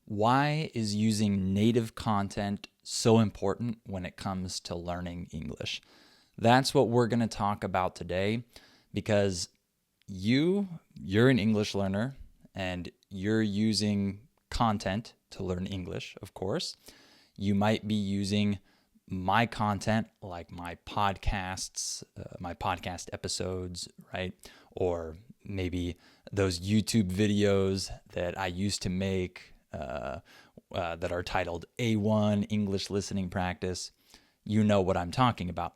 Why is using native content so important when it comes to learning English? That's what we're going to talk about today because you're an English learner and you're using content to learn English, of course. You might be using my content like my podcasts, my podcast episodes, right? Or maybe those YouTube videos that I used to make that are titled A1 English Listening Practice. You know what I'm talking about.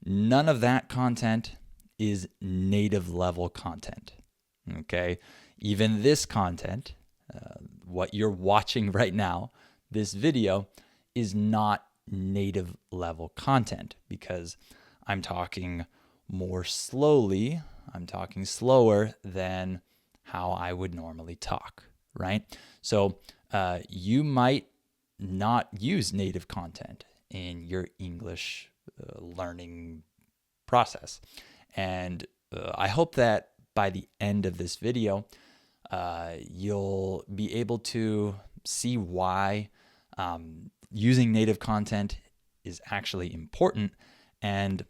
None of that content is native level content. Okay. Even this content, what you're watching right now, this video, is not native level content because I'm talking more slowly. I'm talking slower than how I would normally talk, right? So you might not use native content in your English learning process. And I hope that by the end of this video, you'll be able to see why using native content is actually important, and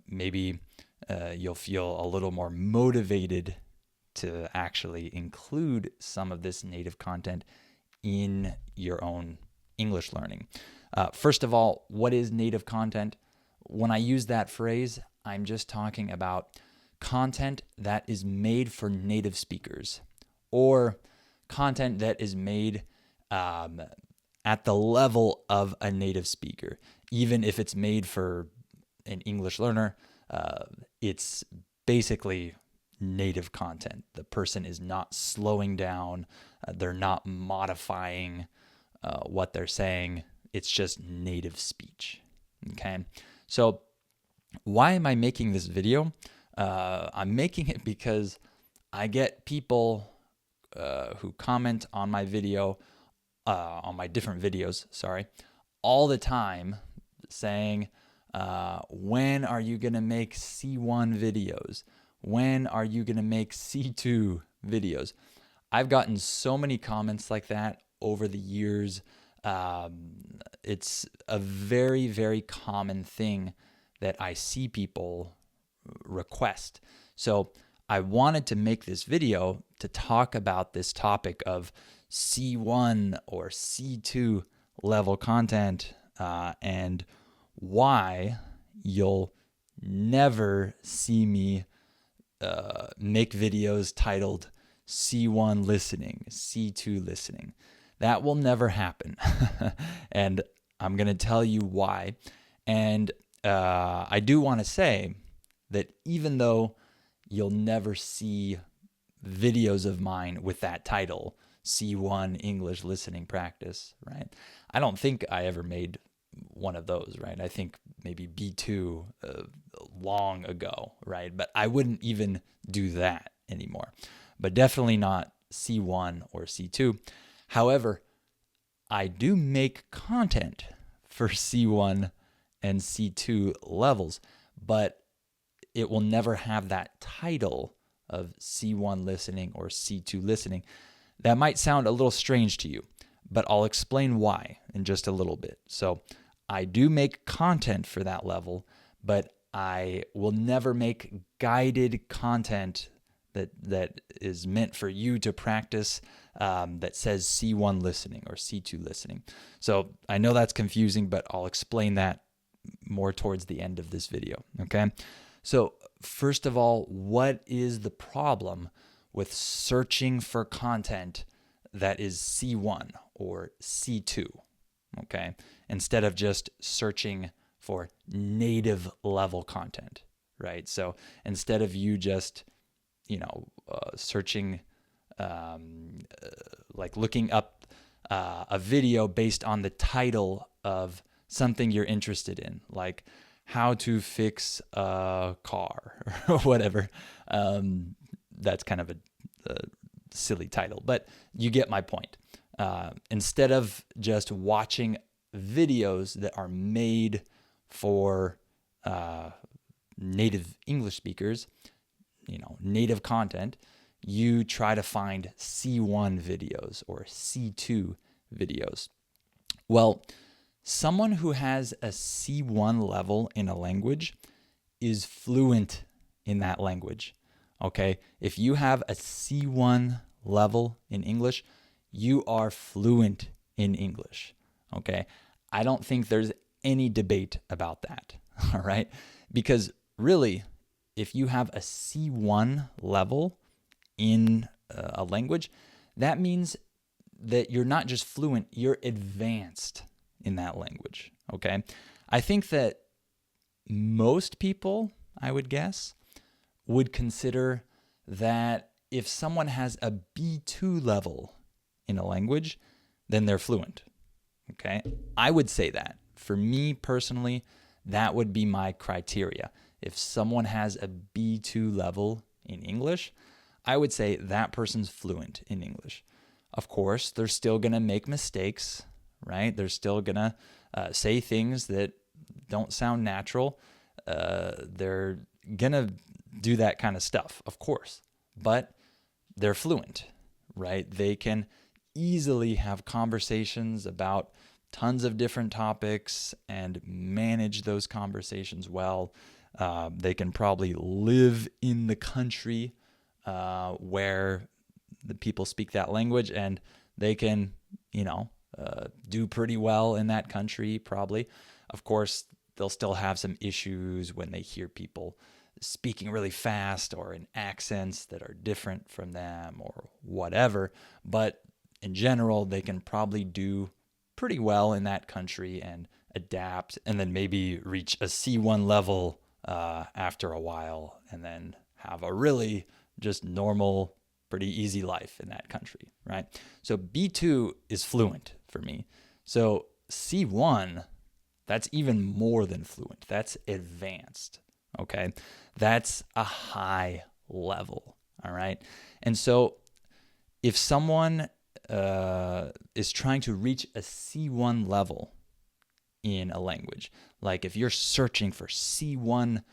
maybe you'll feel a little more motivated to actually include some of this native content in your own English learning. First of all, what is native content? When I use that phrase, I'm just talking about content that is made for native speakers or content that is made at the level of a native speaker. Even if it's made for an English learner, it's basically native content. The person is not slowing down. They're not modifying what they're saying. It's just native speech. Okay. So why am I making this video? I'm making it because I get people who comment on my video, on my different videos, all the time saying, when are you going to make C1 videos? When are you going to make C2 videos? I've gotten so many comments like that over the years. It's a very, very common thing that I see people request. So I wanted to make this video to talk about this topic of C1 or C2 level content and why you'll never see me make videos titled C1 listening, C2 listening. That will never happen. And I'm going to tell you why. And I do want to say that even though you'll never see videos of mine with that title, C1 English Listening Practice, right? I don't think I ever made one of those, right? I think maybe B2 long ago, right? But I wouldn't even do that anymore. But definitely not C1 or C2. However, I do make content for C1 and C2 levels, but it will never have that title of C1 listening or C2 listening. That might sound a little strange to you, but I'll explain why in just a little bit. So I do make content for that level, but I will never make guided content that is meant for you to practice that says C1 listening or C2 listening. So I know that's confusing, but I'll explain that more towards the end of this video, okay? So first of all, what is the problem with searching for content that is C1 or C2, okay, instead of just searching for native level content, right? So instead of you just, searching, like looking up a video based on the title of something you're interested in, like how to fix a car or whatever. That's kind of a silly title, but you get my point. Instead of just watching videos that are made for native English speakers, native content, you try to find C1 videos or C2 videos? Well, someone who has a C1 level in a language is fluent in that language. Okay? If you have a C1 level in English, you are fluent in English. Okay? I don't think there's any debate about that. All right? Because really, if you have a C1 level in a language, that means that you're not just fluent, you're advanced in that language. Okay? I think that most people, I would guess, would consider that if someone has a B2 level in a language, then they're fluent. Okay? I would say that. For me personally, that would be my criteria. If someone has a B2 level in English, I would say that person's fluent in English. Of course, they're still going to make mistakes, right? They're still going to say things that don't sound natural. They're going to do that kind of stuff, of course. But they're fluent, right? They can easily have conversations about tons of different topics and manage those conversations well. They can probably live in the country where the people speak that language, and they can, do pretty well in that country, probably. Of course, they'll still have some issues when they hear people speaking really fast or in accents that are different from them or whatever. But in general, they can probably do pretty well in that country and adapt, and then maybe reach a C1 level after a while, and then have a really just normal, pretty easy life in that country, right? So B2 is fluent for me. So C1, that's even more than fluent. That's advanced, okay? That's a high level, all right? And so if someone is trying to reach a C1 level in a language, like if you're searching for C1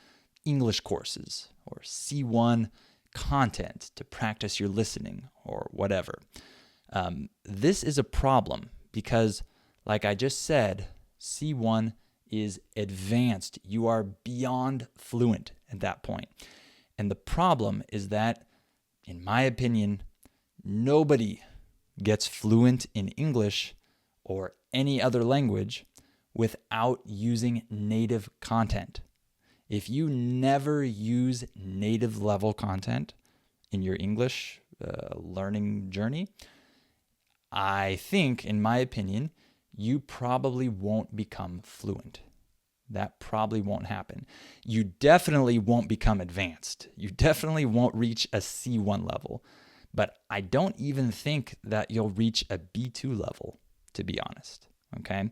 English courses or C1 content to practice your listening or whatever, this is a problem because, like I just said, C1 is advanced. You are beyond fluent at that point. And the problem is that, in my opinion, nobody gets fluent in English or any other language without using native content. If you never use native level content in your English learning journey, I think, in my opinion, you probably won't become fluent. That probably won't happen. You definitely won't become advanced. You definitely won't reach a C1 level. But I don't even think that you'll reach a B2 level, to be honest. Okay?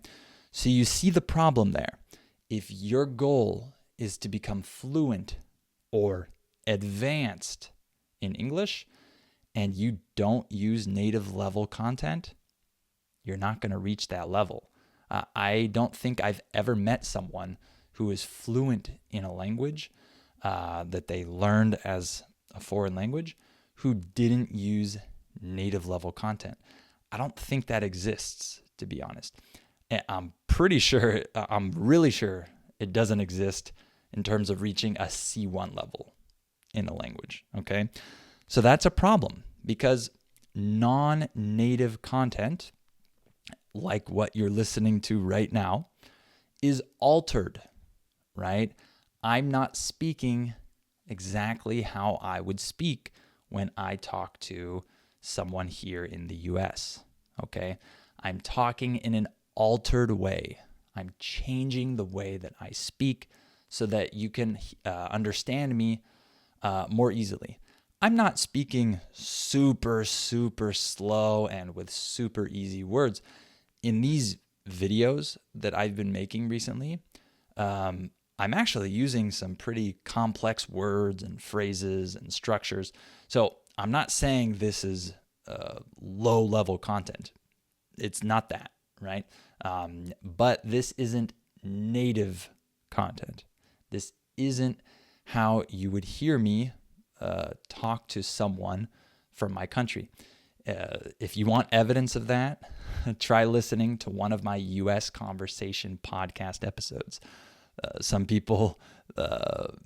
So you see the problem there. If your goal is to become fluent or advanced in English and you don't use native level content, you're not going to reach that level. I don't think I've ever met someone who is fluent in a language that they learned as a foreign language who didn't use native level content. I don't think that exists, to be honest. And I'm really sure it doesn't exist in terms of reaching a C1 level in a language, okay? So that's a problem because non-native content, like what you're listening to right now, is altered, right? I'm not speaking exactly how I would speak when I talk to someone here in the US, okay? I'm talking in an altered way. I'm changing the way that I speak so that you can understand me more easily. I'm not speaking super, super slow and with super easy words. In these videos that I've been making recently, I'm actually using some pretty complex words and phrases and structures. So I'm not saying this is low-level content. It's not that, right? But this isn't native content. This isn't how you would hear me talk to someone from my country. If you want evidence of that, try listening to one of my U.S. Conversation podcast episodes. Some people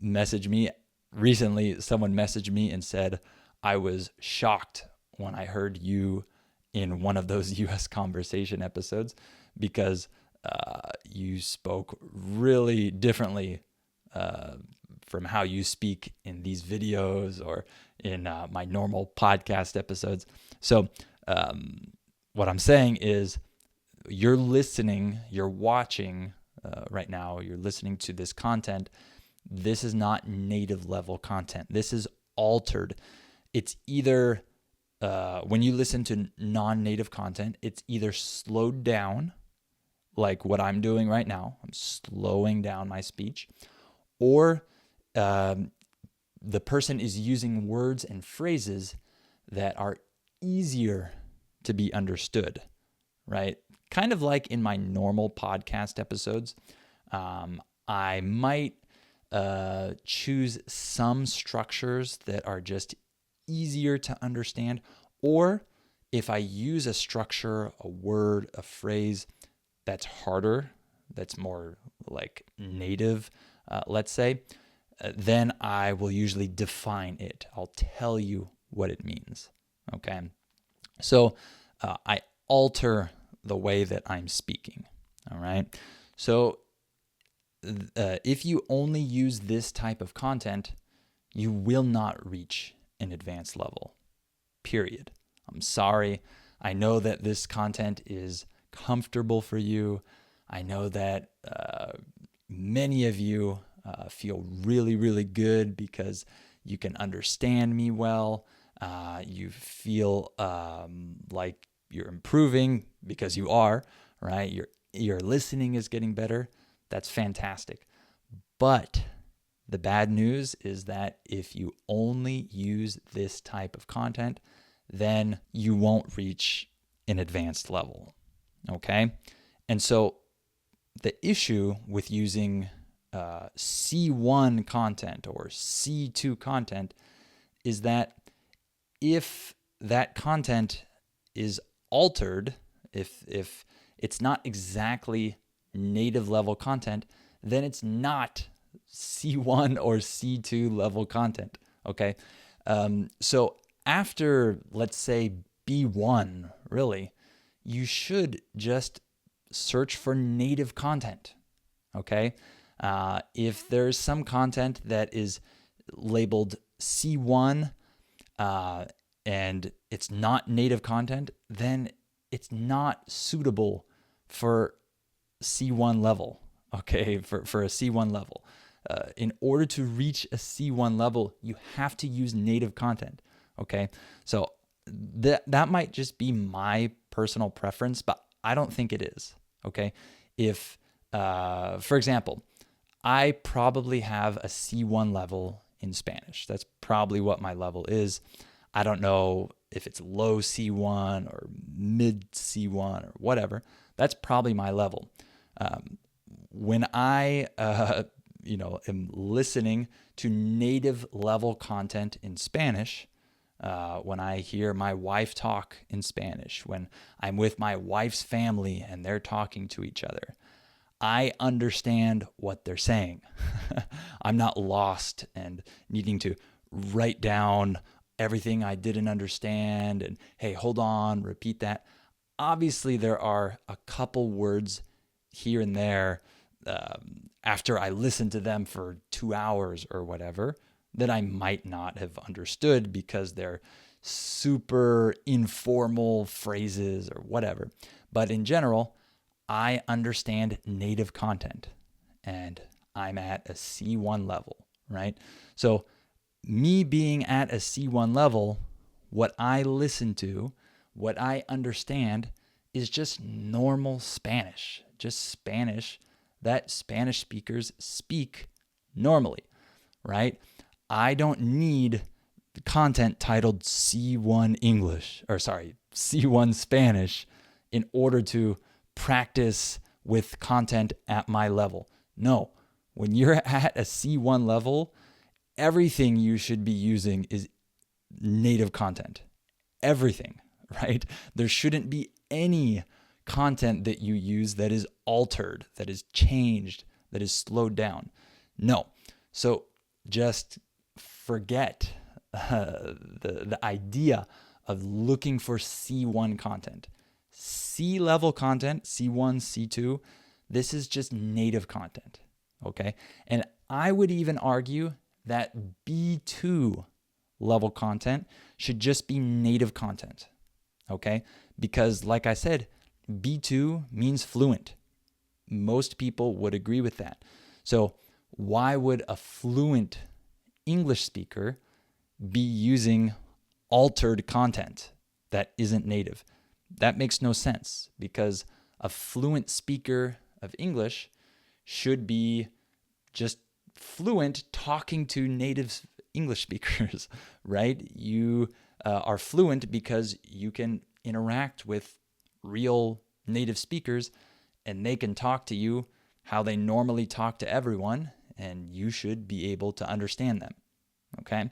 message me. Recently, someone messaged me and said, I was shocked when I heard you in one of those U.S. Conversation episodes because you spoke really differently from how you speak in these videos or in my normal podcast episodes. So what I'm saying is you're listening, you're watching right now, you're listening to this content. This is not native level content. This is altered. It's either, when you listen to non-native content, it's either slowed down, like what I'm doing right now. I'm slowing down my speech, or the person is using words and phrases that are easier to be understood, right? Kind of like in my normal podcast episodes, I might choose some structures that are just easier to understand, or if I use a structure, a word, a phrase that's harder, that's more like native, let's say, then I will usually define it. I'll tell you what it means, okay? So I alter the way that I'm speaking, all right? So if you only use this type of content, you will not reach an advanced level, period. I'm sorry. I know that this content is comfortable for you. I know that many of you feel really, really good because you can understand me well. You feel like you're improving because you are, right? Your listening is getting better. That's fantastic. But the bad news is that if you only use this type of content, then you won't reach an advanced level, okay? And so the issue with using C1 content or C2 content is that if that content is altered, if it's not exactly native level content, then it's not C1 or C2 level content, okay? So after, let's say, B1, really, you should just search for native content, okay? If there's some content that is labeled C1 and it's not native content, then it's not suitable for C1 level, okay, for a C1 level. In order to reach a C1 level, you have to use native content, okay? So that might just be my personal preference, but I don't think it is, okay? If, for example, I probably have a C1 level in Spanish. That's probably what my level is. I don't know if it's low C1 or mid C1 or whatever. That's probably my level. When I, am listening to native level content in Spanish, when I hear my wife talk in Spanish, when I'm with my wife's family and they're talking to each other, I understand what they're saying. I'm not lost and needing to write down everything I didn't understand and, hey, hold on, repeat that. Obviously, there are a couple words here and there after I listen to them for 2 hours or whatever that I might not have understood because they're super informal phrases or whatever. But in general, I understand native content and I'm at a C1 level, right? So me being at a C1 level, what I listen to, what I understand is just normal Spanish, just Spanish that Spanish speakers speak normally, right? I don't need content titled C1 English, C1 Spanish in order to practice with content at my level. No, when you're at a C1 level, everything you should be using is native content. Everything, right? There shouldn't be any content that you use that is altered, that is changed, that is slowed down. No. So just forget the idea of looking for C1 content. C-level content, C1, C2, this is just native content, okay? And I would even argue that B2 level content should just be native content, okay? Because like I said, B2 means fluent. Most people would agree with that. So why would a fluent English speaker be using altered content that isn't native? That makes no sense, because a fluent speaker of English should be just fluent talking to native English speakers, right? You are fluent because you can interact with real native speakers and they can talk to you how they normally talk to everyone, and you should be able to understand them, okay?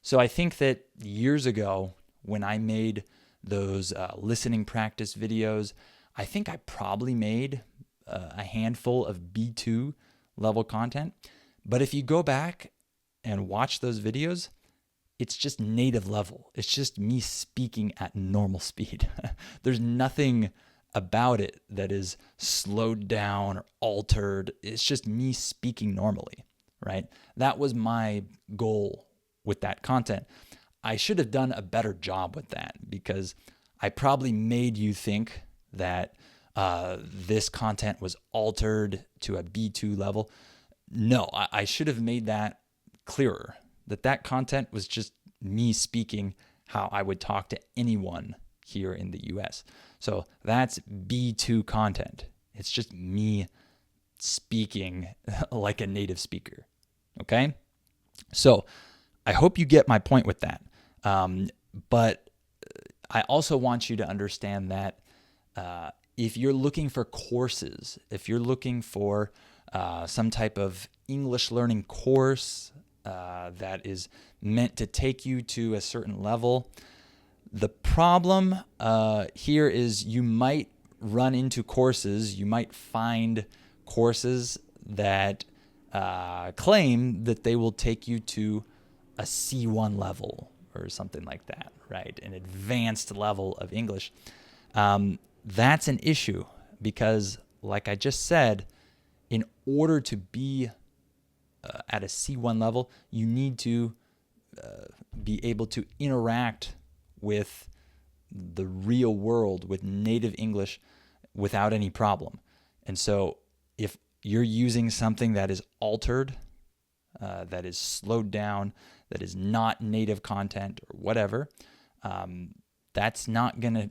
So I think that years ago when I made those listening practice videos, I think I probably made a handful of B2 level content. But if you go back and watch those videos, it's just native level. It's just me speaking at normal speed. There's nothing about it that is slowed down or altered. It's just me speaking normally, right? That was my goal with that content. I should have done a better job with that, because I probably made you think that this content was altered to a B2 level. No, I should have made that clearer, that content was just me speaking how I would talk to anyone here in the US. So that's B2 content. It's just me speaking like a native speaker. Okay? So I hope you get my point with that. But I also want you to understand that if you're looking for courses, if you're looking for some type of English learning course that is meant to take you to a certain level, the problem here is you might run into courses, you might find courses that claim that they will take you to a C1 level or something like that, right? An advanced level of English. That's an issue because, like I just said, in order to be at a C1 level, you need to be able to interact with the real world, with native English, without any problem. And so if you're using something that is altered, that is slowed down, that is not native content or whatever, that's not going to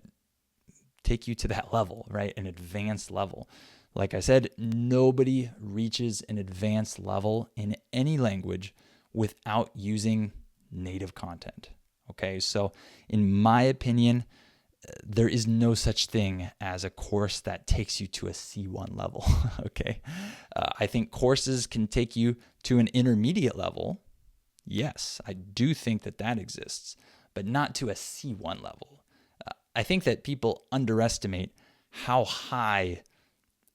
take you to that level, right? An advanced level. Like I said, nobody reaches an advanced level in any language without using native content. Okay, so in my opinion, there is no such thing as a course that takes you to a C1 level. Okay, I think courses can take you to an intermediate level. Yes, I do think that exists, but not to a C1 level. I think that people underestimate how high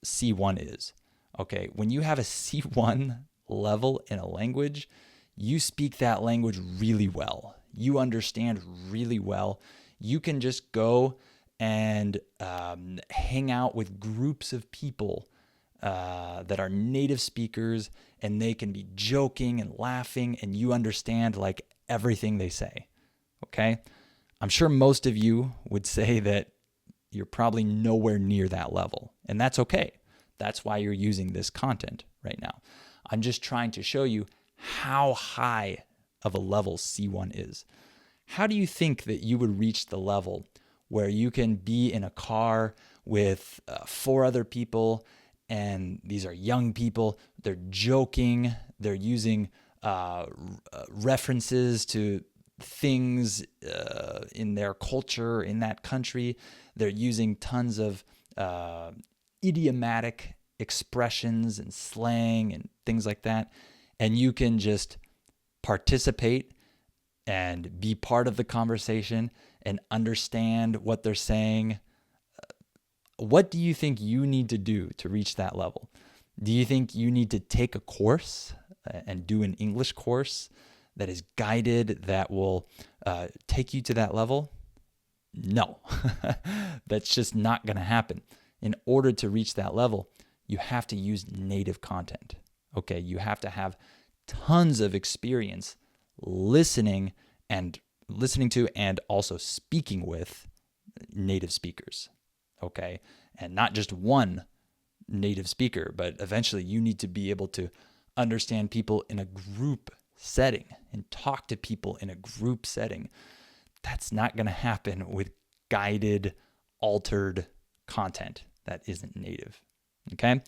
C1 is. Okay, when you have a C1 level in a language, you speak that language really well. You understand really well. You can just go and hang out with groups of people that are native speakers, and they can be joking and laughing, and you understand like everything they say. Okay? I'm sure most of you would say that you're probably nowhere near that level, and that's okay. That's why you're using this content right now. I'm just trying to show you how high of a level C1 is. How do you think that you would reach the level where you can be in a car with 4 other people, and these are young people, they're joking, they're using references to things in their culture, in that country, they're using tons of idiomatic expressions and slang and things like that, and you can just participate and be part of the conversation and understand what they're saying, what do you think you need to do to reach that level? Do you think you need to take a course and do an English course that is guided, that will take you to that level? No, that's just not going to happen. In order to reach that level, you have to use native content. Okay, you have to have tons of experience listening to and also speaking with native speakers. Okay, and not just one native speaker, but eventually you need to be able to understand people in a group setting and talk to people in a group setting. That's not going to happen with guided, altered content that isn't native. Okay,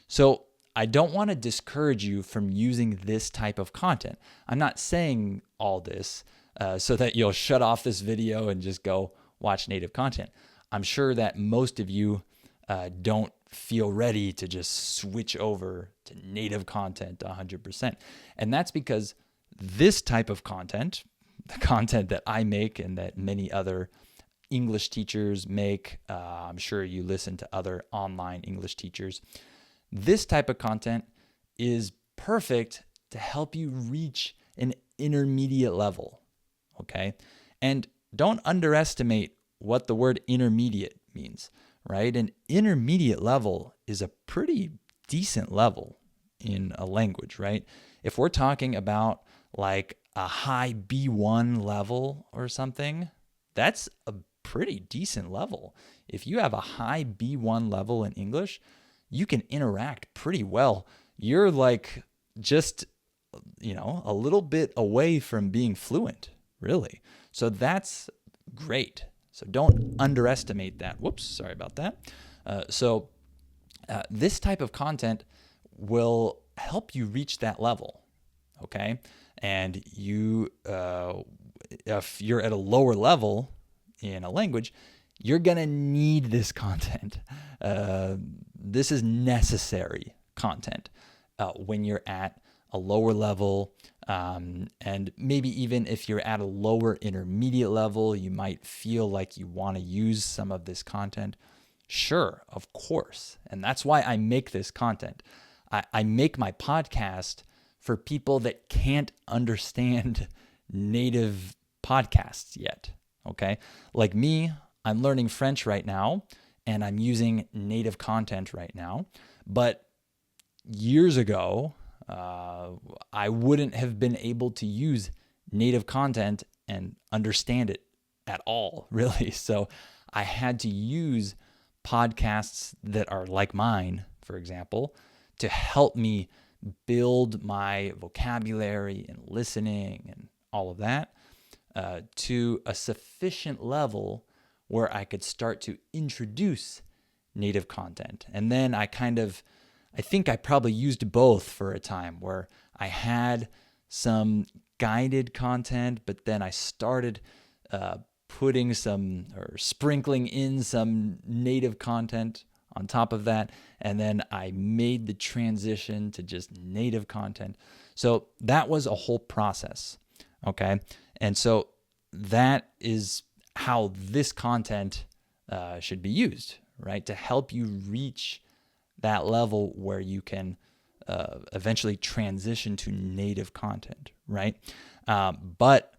so I don't want to discourage you from using this type of content. I'm not saying all this so that you'll shut off this video and just go watch native content. I'm sure that most of you don't feel ready to just switch over to native content 100%. And that's because this type of content, the content that I make and that many other English teachers make, I'm sure you listen to other online English teachers, this type of content is perfect to help you reach an intermediate level, okay? And don't underestimate what the word intermediate means, right? An intermediate level is a pretty decent level in a language, right? If we're talking about like a high B1 level or something, that's a pretty decent level. If you have a high B1 level in English, you can interact pretty well. You're like just, a little bit away from being fluent, really. So that's great. So don't underestimate that. Whoops, sorry about that. This type of content will help you reach that level, okay? And you, if you're at a lower level in a language, you're gonna need this content. This is necessary content when you're at a lower level, and maybe even if you're at a lower intermediate level, you might feel like you want to use some of this content. Sure, of course. And that's why I make this content. I make my podcast for people that can't understand native podcasts yet, okay? Like me, I'm learning French right now, and I'm using native content right now. But years ago, I wouldn't have been able to use native content and understand it at all, really. So I had to use podcasts that are like mine, for example, to help me build my vocabulary and listening and all of that to a sufficient level where I could start to introduce native content. And then I think I probably used both for a time, where I had some guided content, but then I started putting some or sprinkling in some native content on top of that. And then I made the transition to just native content. So that was a whole process. Okay. And so that is how this content should be used, right? To help you reach that level where you can eventually transition to native content, right? But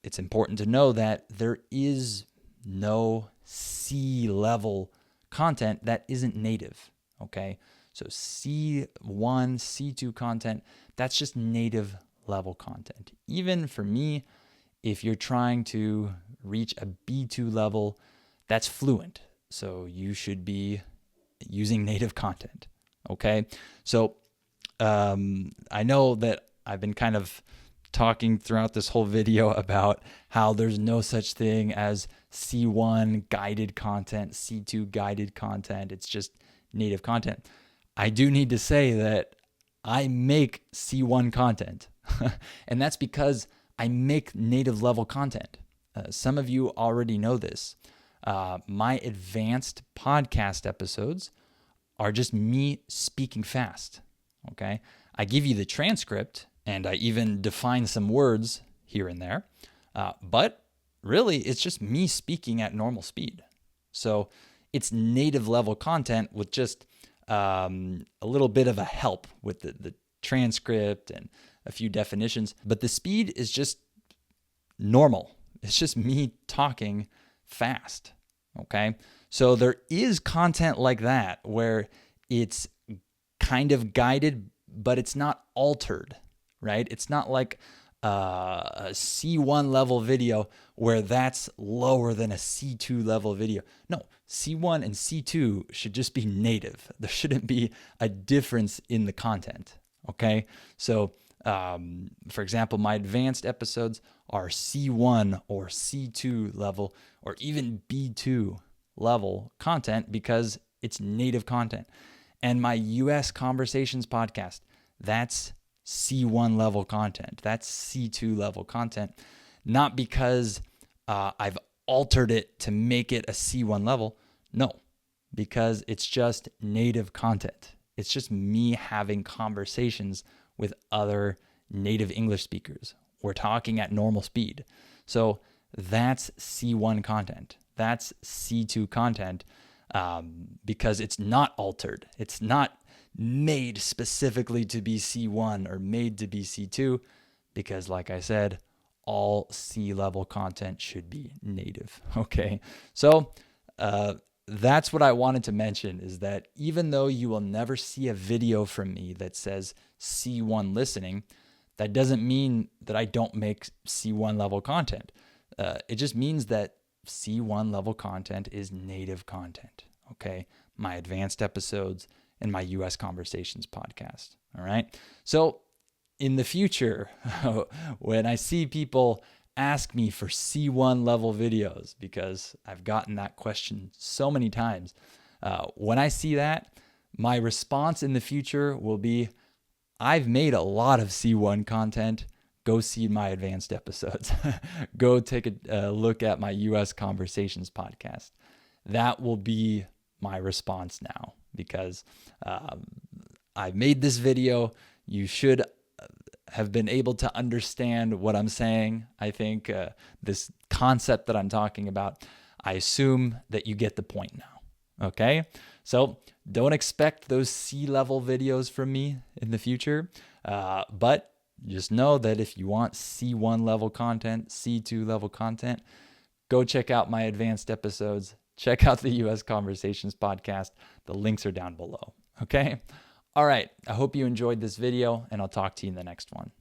it's important to know that there is no C-level content that isn't native, okay? So C1, C2 content, that's just native level content. Even for me, if you're trying to reach a B2 level, that's fluent. So you should be using native content, okay? So I know that I've been kind of talking throughout this whole video about how there's no such thing as C1 guided content, C2 guided content. It's just native content. I do need to say that I make C1 content, and that's because I make native level content. Some of you already know this. My advanced podcast episodes are just me speaking fast, okay? I give you the transcript, and I even define some words here and there, but really, it's just me speaking at normal speed. So it's native level content with just a little bit of a help with the transcript and a few definitions. But the speed is just normal. It's just me talking fast. Okay. So there is content like that where it's kind of guided, but it's not altered, right? It's not like a C1 level video where that's lower than a C2 level video. No, C1 and C2 should just be native. There shouldn't be a difference in the content. Okay. So, for example, my advanced episodes are C1 or C2 level or even B2 level content because it's native content. And my US Conversations podcast, that's C1 level content. That's C2 level content. Not because I've altered it to make it a C1 level. No, because it's just native content. It's just me having conversations with other native English speakers. We're talking at normal speed. So that's C1 content. That's C2 content because it's not altered. It's not made specifically to be C1 or made to be C2 because, like I said, all C-level content should be native. Okay, so that's what I wanted to mention is that even though you will never see a video from me that says C1 listening, that doesn't mean that I don't make C1 level content. It just means that C1 level content is native content. Okay, my advanced episodes and my US Conversations podcast. All right. So in the future, when I see people ask me for C1 level videos, because I've gotten that question so many times, when I see that, my response in the future will be, I've made a lot of C1 content. Go see my advanced episodes. Go take a look at my US Conversations podcast. That will be my response now because I made this video. You should have been able to understand what I'm saying. I think this concept that I'm talking about, I assume that you get the point now. Okay? So don't expect those C-level videos from me in the future, but just know that if you want C1 level content, C2 level content, go check out my advanced episodes. Check out the US Conversations podcast. The links are down below. Okay? All right. I hope you enjoyed this video, and I'll talk to you in the next one.